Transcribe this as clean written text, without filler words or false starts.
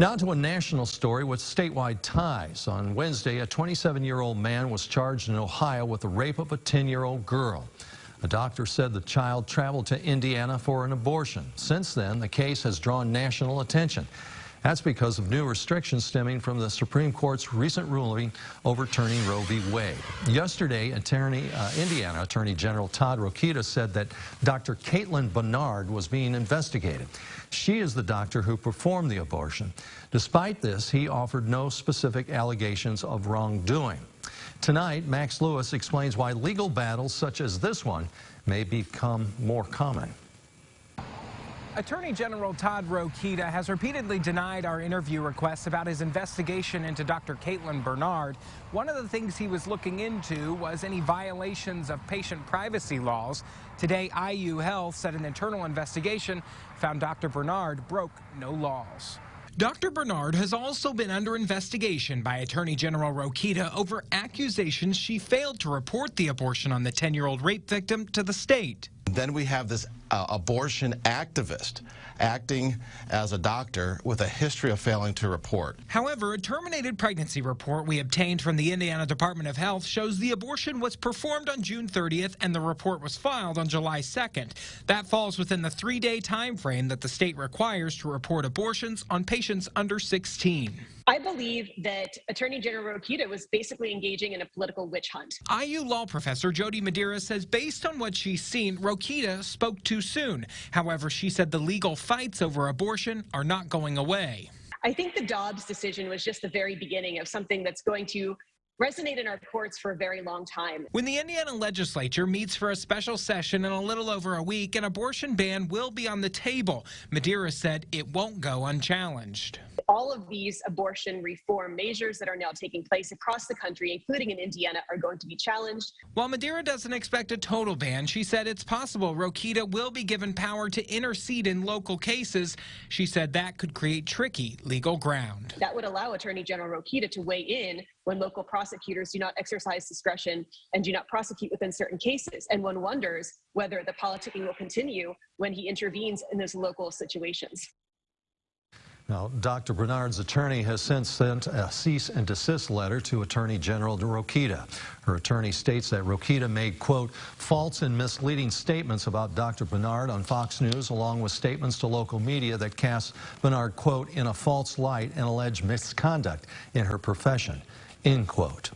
Now to a national story with statewide ties. On Wednesday, a 27-year-old man was charged in Ohio with the rape of a 10-year-old girl. A doctor said the child traveled to Indiana for an abortion. Since then, the case has drawn national attention. That's because of new restrictions stemming from the Supreme Court's recent ruling overturning Roe v. Wade. Yesterday, Indiana Attorney General Todd Rokita said that Dr. Caitlin Bernard was being investigated. She is the doctor who performed the abortion. Despite this, he offered no specific allegations of wrongdoing. Tonight, Max Lewis explains why legal battles such as this one may become more common. Attorney General Todd Rokita has repeatedly denied our interview requests about his investigation into Dr. Caitlin Bernard. One of the things he was looking into was any violations of patient privacy laws. Today, IU Health said an internal investigation found Dr. Bernard broke no laws. Dr. Bernard has also been under investigation by Attorney General Rokita over accusations she failed to report the abortion on the 10-year-old rape victim to the state. Then we have this abortion activist acting as a doctor with a history of failing to report. However, a terminated pregnancy report we obtained from the Indiana Department of Health shows the abortion was performed on June 30th and the report was filed on July 2nd. That falls within the 3-day time frame that the state requires to report abortions on patients under 16. I believe that Attorney General Rokita was basically engaging in a political witch hunt. IU law professor Jody Madeira says based on what she's seen, Rokita spoke too soon. However, she said the legal fights over abortion are not going away. I think the Dobbs decision was just the very beginning of something that's going to resonate in our courts for a very long time. When the Indiana legislature meets for a special session in a little over a week, an abortion ban will be on the table. Madeira said it won't go unchallenged. All of these abortion reform measures that are now taking place across the country, including in Indiana, are going to be challenged. While Madeira doesn't expect a total ban, she said it's possible Rokita will be given power to intercede in local cases. She said that could create tricky legal ground. That would allow Attorney General Rokita to weigh in when local prosecutors do not exercise discretion and do not prosecute within certain cases. And one wonders whether the politicking will continue when he intervenes in those local situations. Now, Dr. Bernard's attorney has since sent a cease and desist letter to Attorney General Rokita. Her attorney states that Rokita made, quote, false and misleading statements about Dr. Bernard on Fox News, along with statements to local media that cast Bernard, quote, in a false light and alleged misconduct in her profession, end quote.